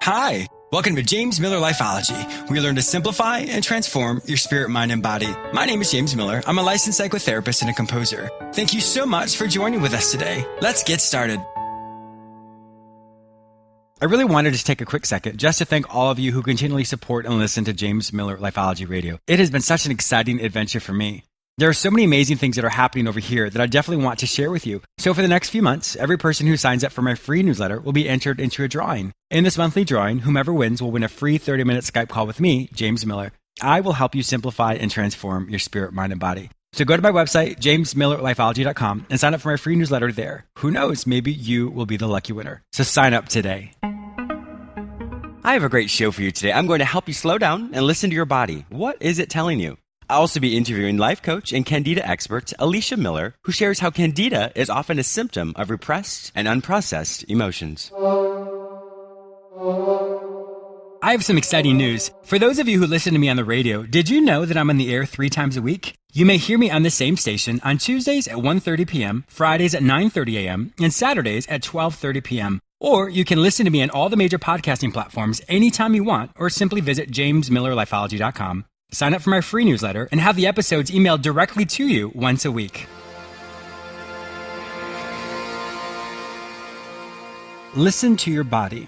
Hi, welcome to James Miller Lifeology, where you learn to simplify and transform your spirit, mind, and body. My name is James Miller. I'm a licensed psychotherapist and a composer. Thank you so much for joining with us today. Let's get started. I really wanted to take a quick second just to thank all of you who continually support and listen to James Miller Lifeology Radio. It has been such an exciting adventure for me. There are so many amazing things that are happening over here that I definitely want to share with you. So for the next few months, every person who signs up for my free newsletter will be entered into a drawing. In this monthly drawing, whomever wins will win a free 30-minute Skype call with me, James Miller. I will help you simplify and transform your spirit, mind, and body. So go to my website, jamesmillerlifeology.com, and sign up for my free newsletter there. Who knows, maybe you will be the lucky winner. So sign up today. I have a great show for you today. I'm going to help you slow down and listen to your body. What is it telling you? I'll also be interviewing life coach and Candida expert Elicia Miller, who shares how Candida is often a symptom of repressed and unprocessed emotions. I have some exciting news. For those of you who listen to me on the radio, did you know that I'm on the air 3 times a week? You may hear me on the same station on Tuesdays at 1:30 p.m., Fridays at 9:30 a.m., and Saturdays at 12:30 p.m. Or you can listen to me on all the major podcasting platforms anytime you want, or simply visit jamesmillerlifeology.com. Sign up for my free newsletter and have the episodes emailed directly to you once a week. Listen to your body.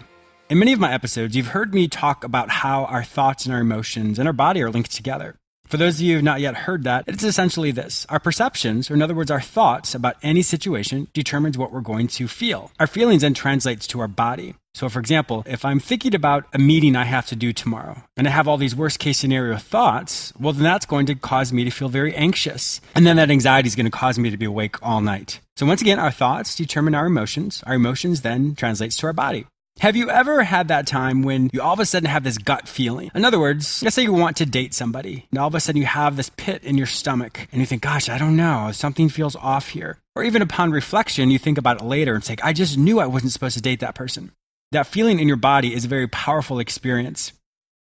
In many of my episodes, you've heard me talk about how our thoughts and our emotions and our body are linked together. For those of you who have not yet heard that, it's essentially this. Our perceptions, or in other words, our thoughts about any situation, determines what we're going to feel. Our feelings then translates to our body. So for example, if I'm thinking about a meeting I have to do tomorrow, and I have all these worst case scenario thoughts, well then that's going to cause me to feel very anxious. And then that anxiety is going to cause me to be awake all night. So once again, our thoughts determine our emotions. Our emotions then translates to our body. Have you ever had that time when you all of a sudden have this gut feeling? In other words, let's say you want to date somebody, and all of a sudden you have this pit in your stomach, and you think, gosh, I don't know, something feels off here. Or even upon reflection, you think about it later and say, I just knew I wasn't supposed to date that person. That feeling in your body is a very powerful experience.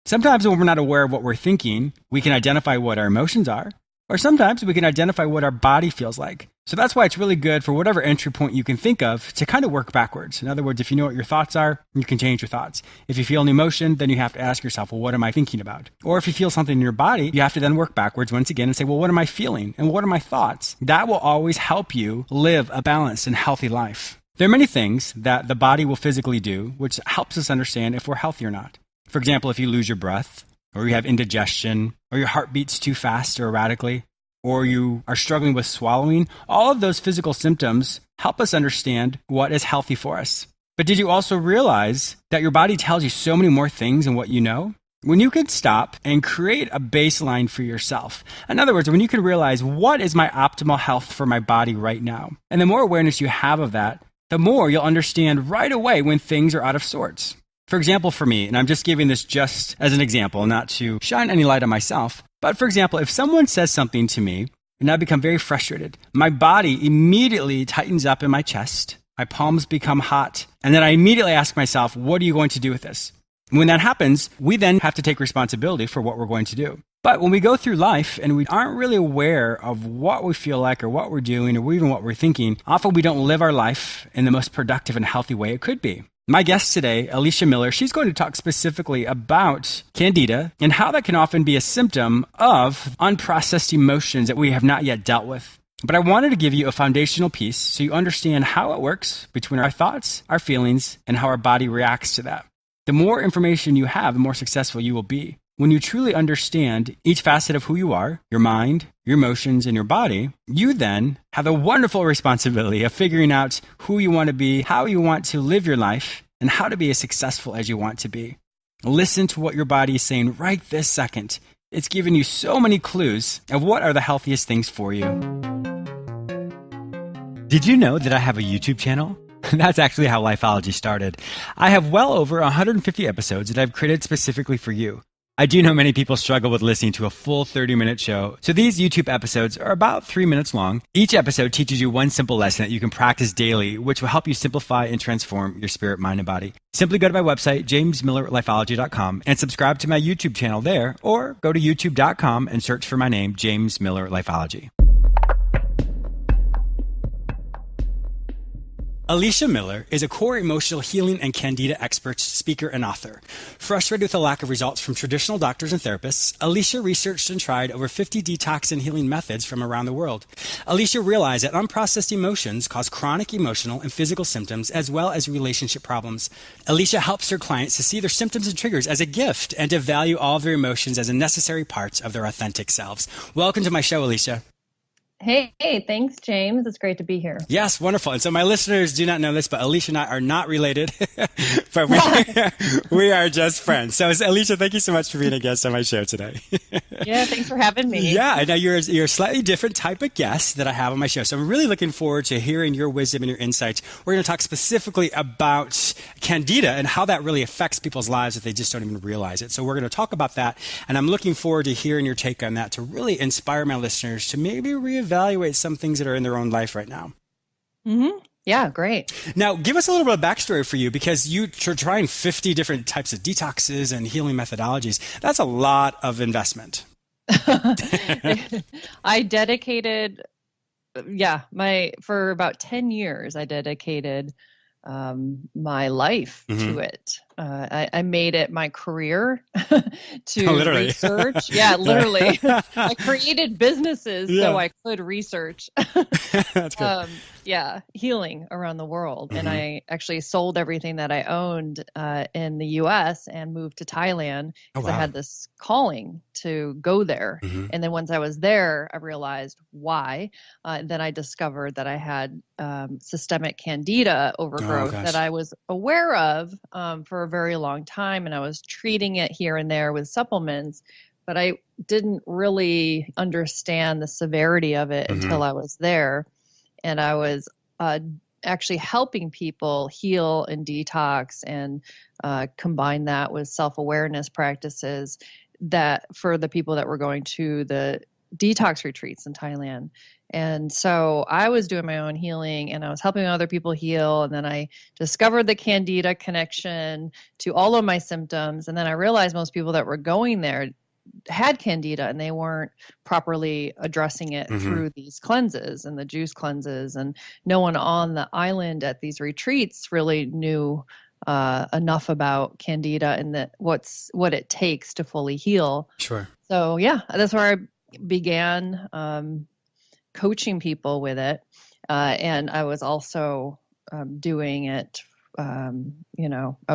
Sometimes when we're not aware of what we're thinking, we can identify what our emotions are, or sometimes we can identify what our body feels like. So that's why it's really good for whatever entry point you can think of to kind of work backwards. In other words, if you know what your thoughts are, you can change your thoughts. If you feel an emotion, then you have to ask yourself, well, what am I thinking about? Or if you feel something in your body, you have to then work backwards once again and say, well, what am I feeling? And what are my thoughts? That will always help you live a balanced and healthy life. There are many things that the body will physically do, which helps us understand if we're healthy or not. For example, if you lose your breath, or you have indigestion, or your heart beats too fast or erratically, or you are struggling with swallowing, all of those physical symptoms help us understand what is healthy for us. But did you also realize that your body tells you so many more things than what you know? When you can stop and create a baseline for yourself. In other words, when you can realize what is my optimal health for my body right now. And the more awareness you have of that, the more you'll understand right away when things are out of sorts. For example, for me, and I'm just giving this just as an example, not to shine any light on myself, but for example, if someone says something to me and I become very frustrated, my body immediately tightens up in my chest, my palms become hot, and then I immediately ask myself, what are you going to do with this? And when that happens, we then have to take responsibility for what we're going to do. But when we go through life and we aren't really aware of what we feel like or what we're doing or even what we're thinking, often we don't live our life in the most productive and healthy way it could be. My guest today, Elicia Miller, she's going to talk specifically about Candida and how that can often be a symptom of unprocessed emotions that we have not yet dealt with. But I wanted to give you a foundational piece so you understand how it works between our thoughts, our feelings, and how our body reacts to that. The more information you have, the more successful you will be. When you truly understand each facet of who you are, your mind, your emotions, and your body, you then have the wonderful responsibility of figuring out who you want to be, how you want to live your life, and how to be as successful as you want to be. Listen to what your body is saying right this second. It's giving you so many clues of what are the healthiest things for you. Did you know that I have a YouTube channel? That's actually how Lifeology started. I have well over 150 episodes that I've created specifically for you. I do know many people struggle with listening to a full 30-minute show, so these YouTube episodes are about 3 minutes long. Each episode teaches you one simple lesson that you can practice daily, which will help you simplify and transform your spirit, mind, and body. Simply go to my website, jamesmillerlifeology.com, and subscribe to my YouTube channel there, or go to youtube.com and search for my name, James Miller Lifeology. Elicia Miller is a core emotional healing and Candida expert, speaker, and author. Frustrated with the lack of results from traditional doctors and therapists, Elicia researched and tried over 50 detox and healing methods from around the world. Elicia realized that unprocessed emotions cause chronic emotional and physical symptoms as well as relationship problems. Elicia helps her clients to see their symptoms and triggers as a gift and to value all of their emotions as a necessary part of their authentic selves. Welcome to my show, Elicia. Hey, thanks, James. It's great to be here. Yes, wonderful. And so my listeners do not know this, but Elicia and I are not related, but we are just friends. So Elicia, thank you so much for being a guest on my show today. Yeah, thanks for having me. Yeah, I know you're a slightly different type of guest that I have on my show. So I'm really looking forward to hearing your wisdom and your insights. We're going to talk specifically about Candida and how that really affects people's lives if they just don't even realize it. So we're going to talk about that. And I'm looking forward to hearing your take on that to really inspire my listeners to maybe reevaluate some things that are in their own life right now. Mm-hmm. Yeah, great. Now, give us a little bit of backstory for you, because you're trying 50 different types of detoxes and healing methodologies. That's a lot of investment. I dedicated, for about 10 years, I dedicated my life to it. I made it my career to research. Yeah, literally. I created businesses so I could research. That's good. Healing around the world. And I actually sold everything that I owned in the US and moved to Thailand because I had this calling to go there. And then once I was there, I realized why. Then I discovered that I had systemic Candida overgrowth that I was aware of for a very long time. And I was treating it here and there with supplements, but I didn't really understand the severity of it until I was there. And I was actually helping people heal and detox and combine that with self-awareness practices that for the people that were going to the detox retreats in Thailand. And so I was doing my own healing and I was helping other people heal. And then I discovered the Candida connection to all of my symptoms. And then I realized most people that were going there had Candida and they weren't properly addressing it through these cleanses and the juice cleanses. And no one on the island at these retreats really knew enough about Candida and what it takes to fully heal. Sure. So that's where I began coaching people with it. And I was also doing it I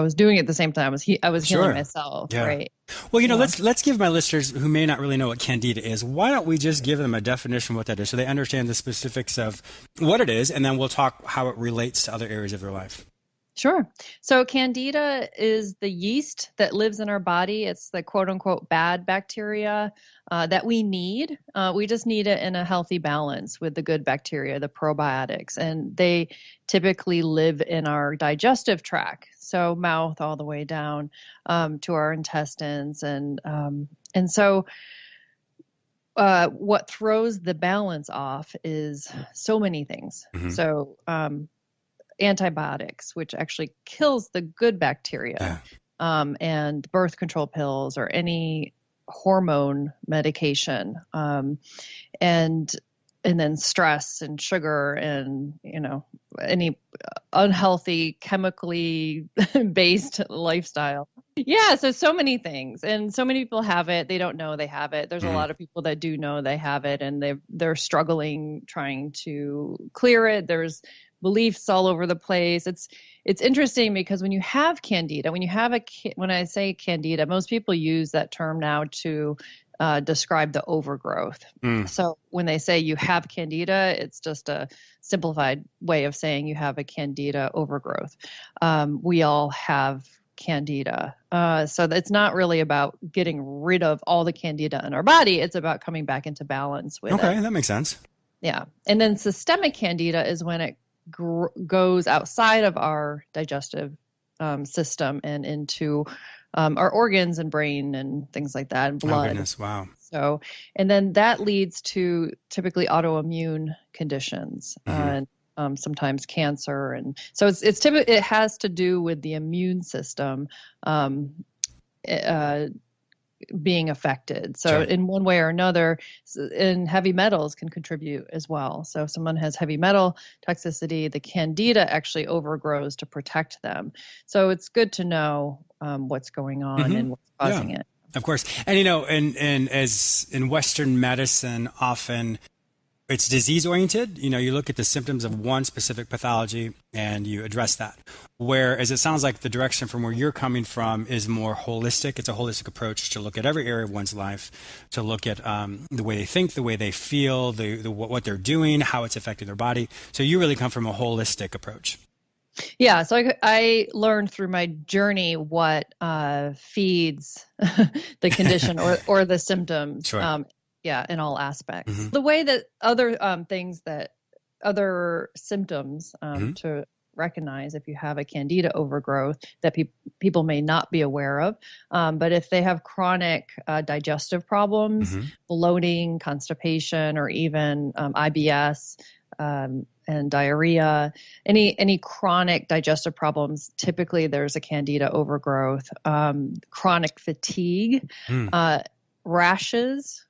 was doing it at the same time. I was healing myself, right? Well, let's give my listeners who may not really know what Candida is, why don't we just give them a definition of what that is so they understand the specifics of what it is, and then we'll talk how it relates to other areas of their life. Sure. So Candida is the yeast that lives in our body. It's the quote unquote bad bacteria that we need. We just need it in a healthy balance with the good bacteria, the probiotics, and they typically live in our digestive tract. So mouth all the way down to our intestines. And so what throws the balance off is so many things. So antibiotics, which actually kills the good bacteria, and birth control pills or any hormone medication, and then stress and sugar and, any unhealthy chemically based lifestyle. Yeah. So many things. And so many people have it. They don't know they have it. There's a lot of people that do know they have it and they're struggling trying to clear it. There's beliefs all over the place. It's interesting because when you have Candida, when I say Candida, most people use that term now to describe the overgrowth. So when they say you have Candida, it's just a simplified way of saying you have a Candida overgrowth. We all have Candida. So it's not really about getting rid of all the Candida in our body. It's about coming back into balance with it. Okay, that makes sense. Yeah. And then systemic Candida is when it goes outside of our digestive system and into our organs and brain and things like that, and blood. Oh, goodness. Wow. So, and then that leads to typically autoimmune conditions and sometimes cancer. And so it's typically, it has to do with the immune system being affected. So in one way or another, and heavy metals can contribute as well. So if someone has heavy metal toxicity, the Candida actually overgrows to protect them. So it's good to know what's going on and what's causing it. Of course. And, and as in Western medicine, often it's disease oriented. You look at the symptoms of one specific pathology and you address that. Whereas it sounds like the direction from where you're coming from is more holistic. It's a holistic approach to look at every area of one's life, to look at the way they think, the way they feel, what they're doing, how it's affecting their body. So you really come from a holistic approach. Yeah, so I learned through my journey what feeds the condition or the symptoms. Sure. In all aspects. The way that other symptoms to recognize if you have a Candida overgrowth that people may not be aware of. But if they have chronic digestive problems, bloating, constipation, or even IBS, and diarrhea, any chronic digestive problems, typically there's a Candida overgrowth. Chronic fatigue, rashes,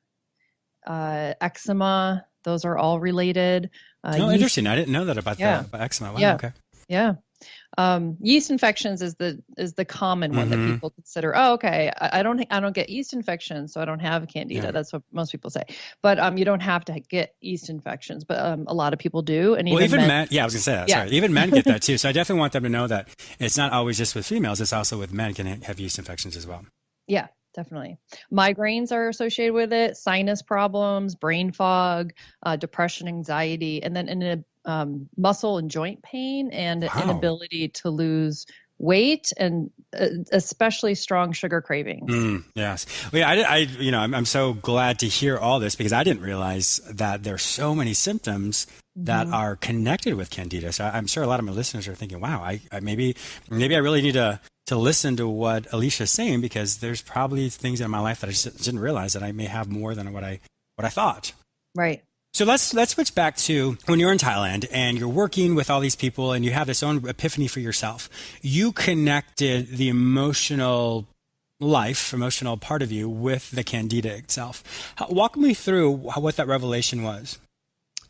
eczema, those are all related. Interesting. I didn't know that about about eczema. Wow, yeah. Okay. Yeah. Yeast infections is the common one that people consider. Oh, okay. I don't get yeast infections, so I don't have Candida. Yeah. That's what most people say. But you don't have to get yeast infections, but a lot of people do. And even men. Yeah, I was gonna say that. Yeah. Sorry. Even men get that too. So I definitely want them to know that it's not always just with females. It's also with men can have yeast infections as well. Yeah. Definitely. Migraines are associated with it, sinus problems, brain fog, depression, anxiety, and then in muscle and joint pain and inability to lose weight, and especially strong sugar cravings. Yes. Well, yeah, I'm so glad to hear all this because I didn't realize that there's so many symptoms that are connected with Candida. So I'm sure a lot of my listeners are thinking, wow, I maybe I really need to listen to what Elicia's saying, because there's probably things in my life that I just didn't realize that I may have more than what I thought. Right. So let's switch back to when you're in Thailand and you're working with all these people and you have this own epiphany for yourself. You connected the emotional part of you with the Candida itself. Walk me through what that revelation was.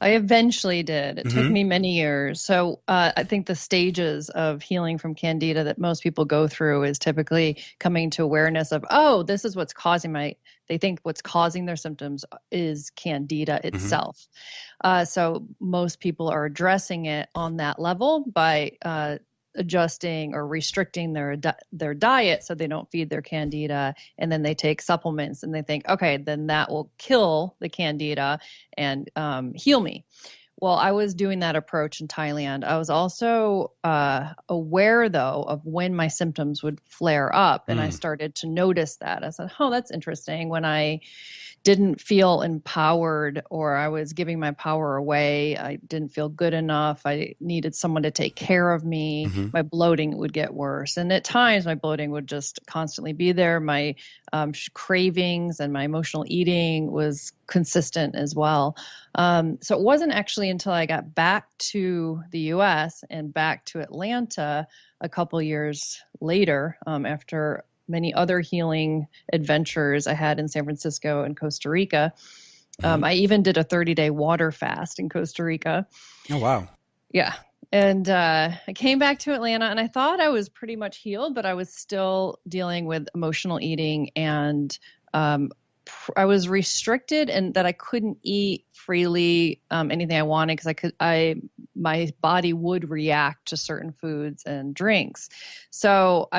I eventually did. It took me many years. So I think the stages of healing from Candida that most people go through is typically coming to awareness of, oh, this is what's causing they think what's causing their symptoms is Candida itself. So most people are addressing it on that level by adjusting or restricting their diet so they don't feed their Candida, and then they take supplements and they think, okay, then that will kill the Candida and heal me. Well, I was doing that approach in Thailand. I was also aware, though, of when my symptoms would flare up, and I started to notice that. I said, oh, that's interesting. When I didn't feel empowered, or I was giving my power away, I didn't feel good enough, I needed someone to take care of me, my bloating would get worse. And at times my bloating would just constantly be there. My cravings and my emotional eating was consistent as well. So it wasn't actually until I got back to the US and back to Atlanta a couple years later, after many other healing adventures I had in San Francisco and Costa Rica. I even did a 30-day water fast in Costa Rica. Oh, wow. Yeah. And I came back to Atlanta and I thought I was pretty much healed, but I was still dealing with emotional eating, and I was restricted and that I couldn't eat freely anything I wanted because my body would react to certain foods and drinks. So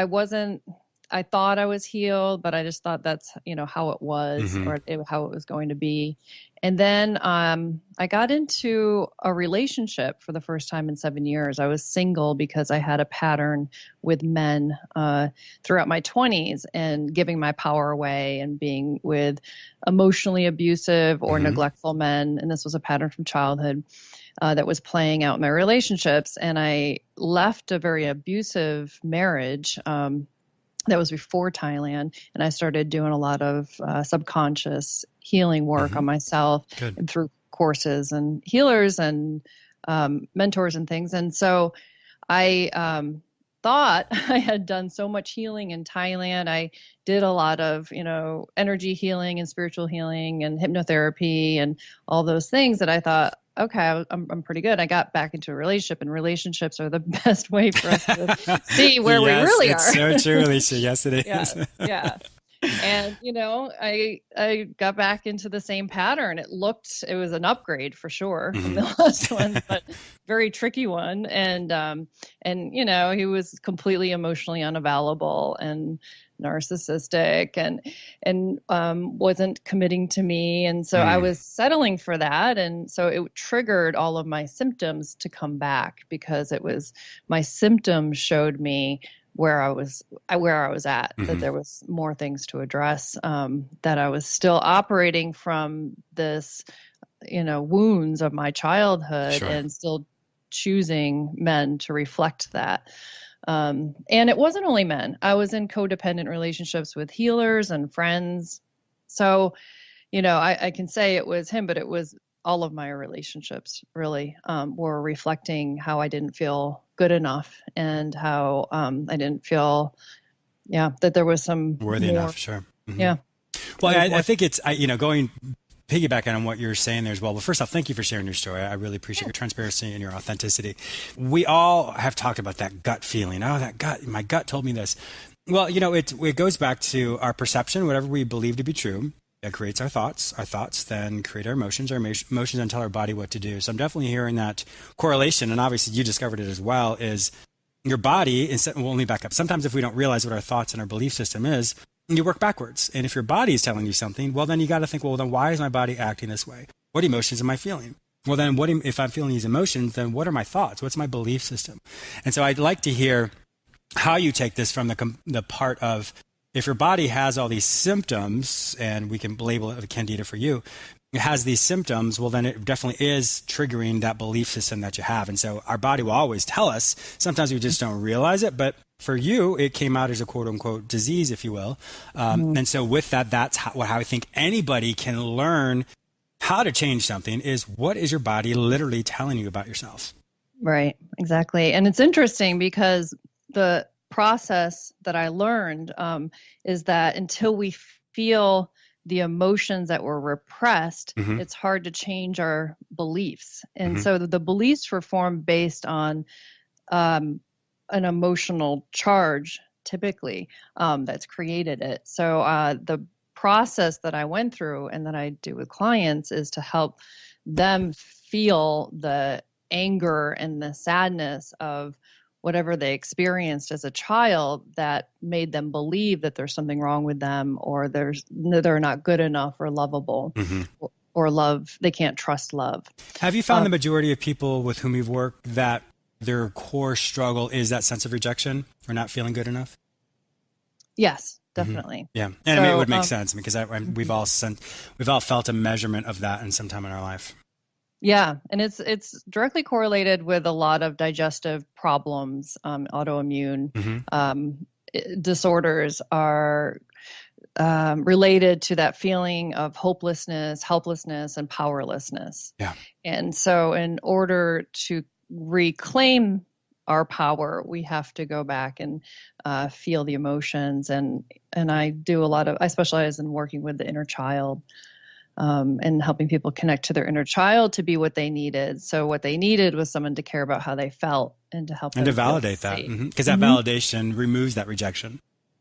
I thought I was healed, but I just thought that's, how it was or how it was going to be. And then I got into a relationship for the first time in 7 years. I was single because I had a pattern with men throughout my 20s and giving my power away and being with emotionally abusive or neglectful men. And this was a pattern from childhood that was playing out in my relationships. And I left a very abusive marriage that was before Thailand, and I started doing a lot of subconscious healing work on myself and through courses and healers and mentors and things. And so I thought I had done so much healing in Thailand. I did a lot of, energy healing and spiritual healing and hypnotherapy and all those things that I thought, okay, I'm pretty good. I got back into a relationship, and relationships are the best way for us to see where we really are. It's so true, Elicia. Yes, it is. Yeah. And, I got back into the same pattern. It was an upgrade for sure from the last one, but very tricky one. And he was completely emotionally unavailable and narcissistic and wasn't committing to me. And so I was settling for that. And so it triggered all of my symptoms to come back, because my symptoms showed me where I was at, that there was more things to address, that I was still operating from this, wounds of my childhood, and still choosing men to reflect that. And it wasn't only men. I was in codependent relationships with healers and friends. So, I can say it was him, but it was all of my relationships really were reflecting how I didn't feel good enough, and how I didn't feel, that there was some worthy enough. Sure. Yeah. Well, I think it's, going piggybacking on what you're saying there as well. Well, first off, thank you for sharing your story. I really appreciate your transparency and your authenticity. We all have talked about that gut feeling. Oh, my gut told me this. Well, it goes back to our perception, whatever we believe to be true. That creates our thoughts. Our thoughts then create our emotions. Our emotions then tell our body what to do. So I'm definitely hearing that correlation, and obviously you discovered it as well, is your body, we'll only back up. Sometimes if we don't realize what our thoughts and our belief system is, you work backwards. And if your body is telling you something, well, then you got to think, well, then why is my body acting this way? What emotions am I feeling? Well, then if I'm feeling these emotions, then what are my thoughts? What's my belief system? And so I'd like to hear how you take this from the part of, if your body has all these symptoms, and we can label it Candida for you, it has these symptoms, well, then it definitely is triggering that belief system that you have. And so our body will always tell us. Sometimes we just don't realize it. But for you, it came out as a quote unquote disease, if you will. And so with that, that's how I think anybody can learn how to change something, is what is your body literally telling you about yourself? Right. Exactly. And it's interesting, because the process that I learned is that until we feel the emotions that were repressed, it's hard to change our beliefs. And so the beliefs were formed based on an emotional charge, typically, that's created it. So the process that I went through and that I do with clients is to help them feel the anger and the sadness of whatever they experienced as a child that made them believe that there's something wrong with them, or they're not good enough or lovable, or love. They can't trust love. Have you found the majority of people with whom you've worked that their core struggle is that sense of rejection or not feeling good enough? Yes, definitely. Yeah. And it would make sense, because we've all felt a measurement of that in some time in our life. Yeah, and it's directly correlated with a lot of digestive problems. Autoimmune disorders are related to that feeling of hopelessness, helplessness, and powerlessness. Yeah. And so in order to reclaim our power, we have to go back and feel the emotions. And I specialize in working with the inner child. And helping people connect to their inner child to be what they needed. So what they needed was someone to care about how they felt and to help them. And to validate that, because that validation removes that rejection.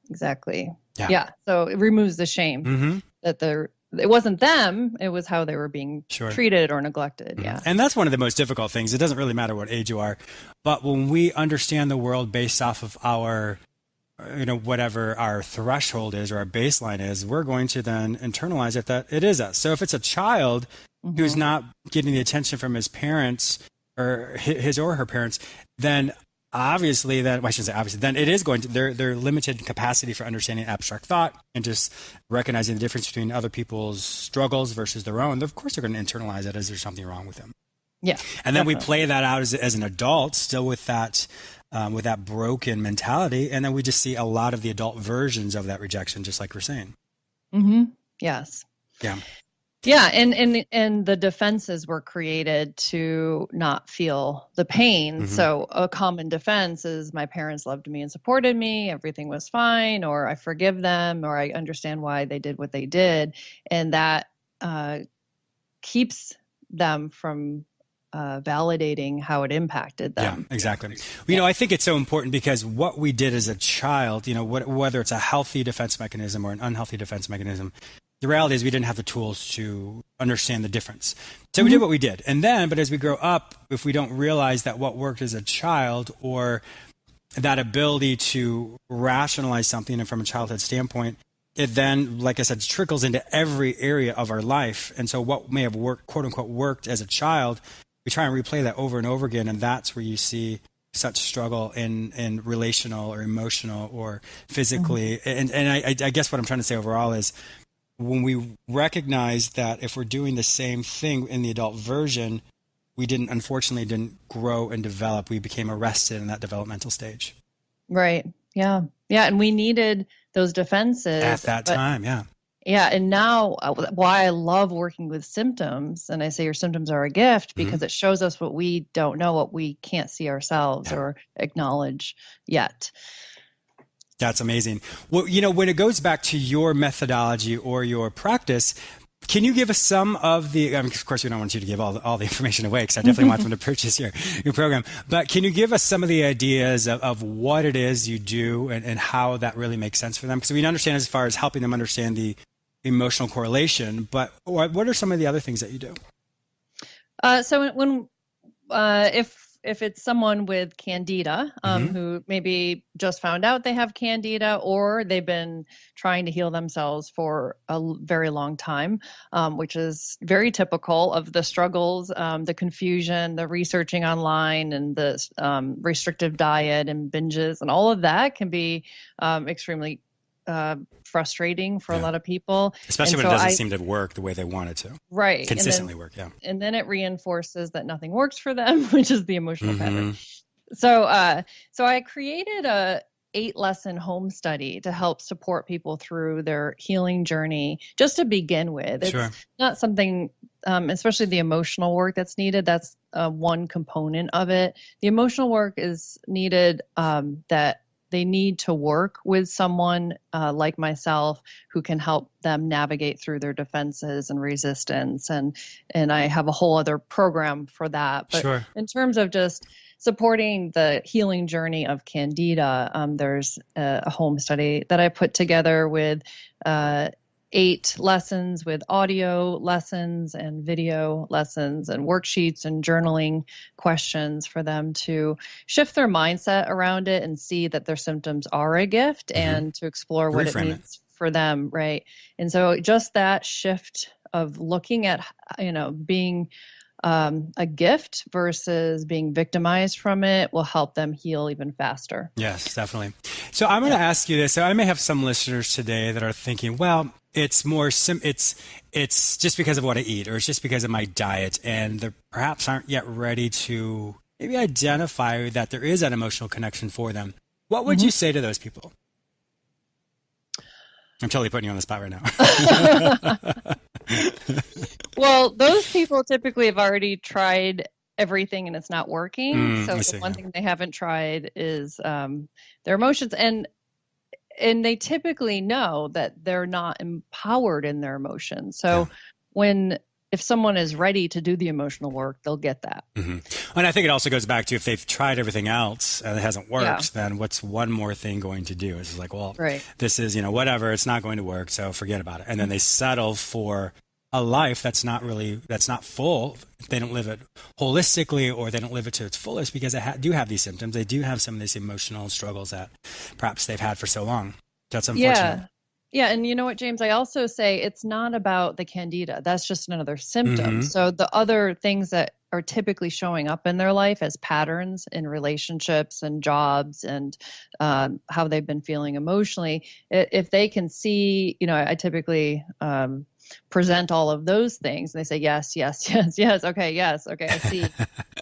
Exactly. Yeah. So it removes the shame that it wasn't them, it was how they were being treated or neglected. Yeah. And that's one of the most difficult things. It doesn't really matter what age you are, but when we understand the world based off of our whatever our threshold is or our baseline is, we're going to then internalize it that it is us. So if it's a child who's not getting the attention from his parents or his or her parents, then obviously then it is going to, their limited capacity for understanding abstract thought and just recognizing the difference between other people's struggles versus their own. Of course, they're going to internalize it as there's something wrong with them. Yeah. And then we play that out as an adult, still with that broken mentality. And then we just see a lot of the adult versions of that rejection, just like we're saying. Yes. Yeah. Yeah, and the defenses were created to not feel the pain. Mm-hmm. So a common defense is my parents loved me and supported me, everything was fine, or I forgive them, or I understand why they did what they did, and that keeps them from validating how it impacted them. Yeah, exactly. Well, I think it's so important because what we did as a child, whether it's a healthy defense mechanism or an unhealthy defense mechanism, the reality is we didn't have the tools to understand the difference. So we did what we did. And then, but as we grow up, if we don't realize that what worked as a child or that ability to rationalize something and from a childhood standpoint, it then, like I said, trickles into every area of our life. And so what may have worked, quote unquote, worked as a child, we try and replay that over and over again. And that's where you see such struggle in relational or emotional or physically. And I guess what I'm trying to say overall is, when we recognize that if we're doing the same thing in the adult version, we unfortunately didn't grow and develop. We became arrested in that developmental stage. Right. Yeah. Yeah. And we needed those defenses At that time. Yeah. Yeah. And now why I love working with symptoms, and I say your symptoms are a gift because it shows us what we don't know, what we can't see ourselves or acknowledge yet. That's amazing. Well, when it goes back to your methodology or your practice, can you give us some of the, of course, we don't want you to give all the information away because I definitely want them to purchase your program, but can you give us some of the ideas of what it is you do and how that really makes sense for them? Because we understand as far as helping them understand the emotional correlation, but what are some of the other things that you do? So when if it's someone with Candida, who maybe just found out they have Candida, or they've been trying to heal themselves for a very long time, which is very typical of the struggles, the confusion, the researching online, and the restrictive diet and binges, and all of that can be extremely frustrating for a lot of people. Especially when it doesn't seem to work the way they want it to. Right. Consistently work, yeah. And then it reinforces that nothing works for them, which is the emotional pattern. So I created a 8-lesson home study to help support people through their healing journey, just to begin with. It's not something, especially the emotional work that's needed. That's one component of it. The emotional work is needed, that they need to work with someone like myself who can help them navigate through their defenses and resistance. And I have a whole other program for that. But in terms of just supporting the healing journey of Candida, there's a home study that I put together with 8 lessons with audio lessons and video lessons and worksheets and journaling questions for them to shift their mindset around it and see that their symptoms are a gift and to explore what it means for them. Right. And so just that shift of looking at, being a gift versus being victimized from it will help them heal even faster. Yes, definitely. So I'm going to ask you this. So I may have some listeners today that are thinking, well, it's more it's just because of what I eat, or it's just because of my diet, and they perhaps aren't yet ready to maybe identify that there is an emotional connection for them. What would you say to those people? I'm totally putting you on the spot right now. Well, those people typically have already tried everything and it's not working. So the one thing they haven't tried is their emotions. And they typically know that they're not empowered in their emotions. So if someone is ready to do the emotional work, they'll get that. And I think it also goes back to, if they've tried everything else and it hasn't worked, then what's one more thing going to do? It's like, well, this is, whatever, it's not going to work, so forget about it. And then they settle for a life that's not full. They don't live it holistically, or they don't live it to its fullest because they do have these symptoms. They do have some of these emotional struggles that perhaps they've had for so long. That's unfortunate. Yeah. And you know what, James, I also say it's not about the Candida. That's just another symptom. So the other things that are typically showing up in their life as patterns in relationships and jobs and how they've been feeling emotionally, if they can see, I typically present all of those things and they say, yes. Okay, yes. Okay, I see.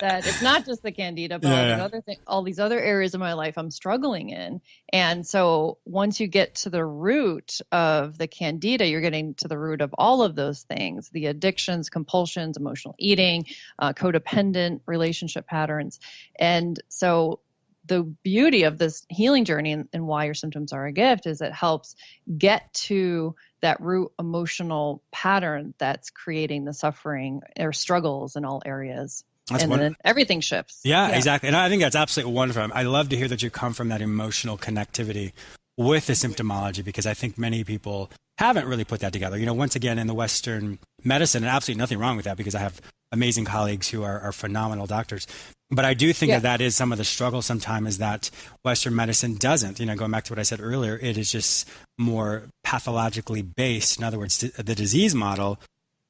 that it's not just the Candida, but all these other areas of my life I'm struggling in. And so once you get to the root of the Candida, you're getting to the root of all of those things, the addictions, compulsions, emotional eating, codependent relationship patterns. And so the beauty of this healing journey and why your symptoms are a gift is it helps get to that root emotional pattern that's creating the suffering or struggles in all areas. Then everything shifts. Yeah, exactly. And I think that's absolutely wonderful. I love to hear that you come from that emotional connectivity with the symptomology, because I think many people haven't really put that together. Once again, in the Western medicine, and absolutely nothing wrong with that, because I have amazing colleagues who are phenomenal doctors. But I do think that is some of the struggle sometimes, is that Western medicine doesn't, going back to what I said earlier, it is just more pathologically based. In other words, the disease model,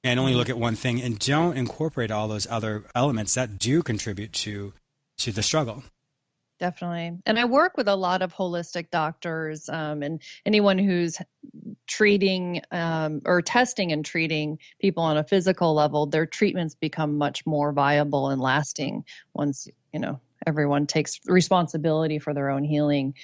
and only look at one thing and don't incorporate all those other elements that do contribute to the struggle. Definitely. And I work with a lot of holistic doctors and anyone who's treating or testing and treating people on a physical level. Their treatments become much more viable and lasting once, everyone takes responsibility for their own healing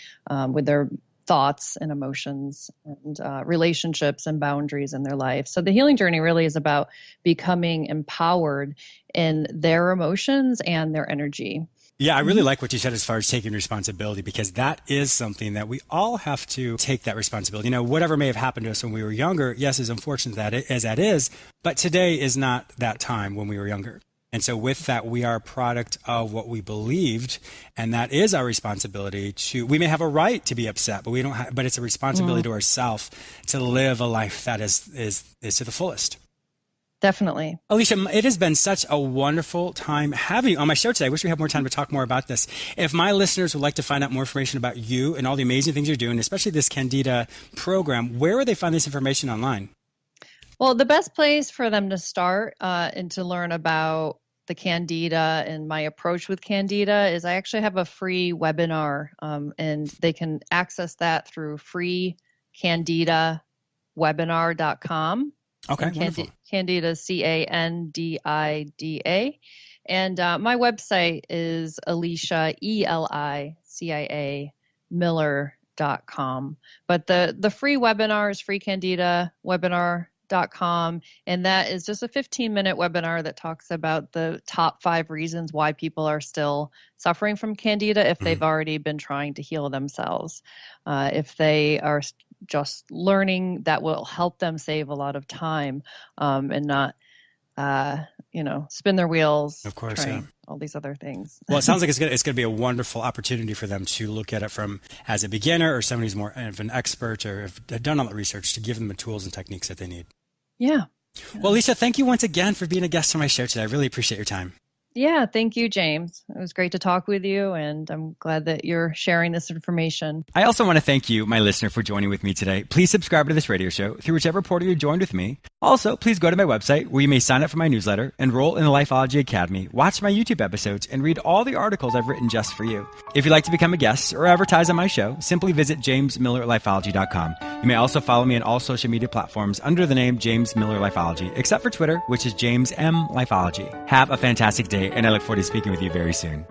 with their thoughts and emotions and relationships and boundaries in their life. So the healing journey really is about becoming empowered in their emotions and their energy. Yeah, I really like what you said as far as taking responsibility, because that is something that we all have to take that responsibility. Whatever may have happened to us when we were younger, yes, as unfortunate as that is, but today is not that time when we were younger. And so with that, we are a product of what we believed, and that is our responsibility we may have a right to be upset, but we don't but it's a responsibility to ourselves to live a life that is to the fullest. Definitely. Elicia, it has been such a wonderful time having you on my show today. I wish we had more time to talk more about this. If my listeners would like to find out more information about you and all the amazing things you're doing, especially this Candida program, where would they find this information online? Well, the best place for them to start and to learn about the Candida and my approach with Candida is I actually have a free webinar, and they can access that through freecandidawebinar.com. Okay, wonderful. Candida, Candida. And my website is Elicia, Elicia Miller.com. But the free webinar is freecandidawebinar.com. And that is just a 15-minute webinar that talks about the top 5 reasons why people are still suffering from Candida if they've already been trying to heal themselves. If they are just learning, that will help them save a lot of time and not, spin their wheels. Of course, all these other things. Well, it sounds like it's going to be a wonderful opportunity for them to look at it from as a beginner or somebody who's more of an expert or have done all the research, to give them the tools and techniques that they need. Yeah. Well, Elicia, thank you once again for being a guest on my show today. I really appreciate your time. Yeah, thank you, James. It was great to talk with you, and I'm glad that you're sharing this information. I also want to thank you, my listener, for joining with me today. Please subscribe to this radio show through whichever portal you joined with me. Also, please go to my website where you may sign up for my newsletter, enroll in the Lifeology Academy, watch my YouTube episodes, and read all the articles I've written just for you. If you'd like to become a guest or advertise on my show, simply visit jamesmillerlifeology.com. You may also follow me on all social media platforms under the name James Miller Lifeology, except for Twitter, which is James M. Lifeology. Have a fantastic day, and I look forward to speaking with you very soon.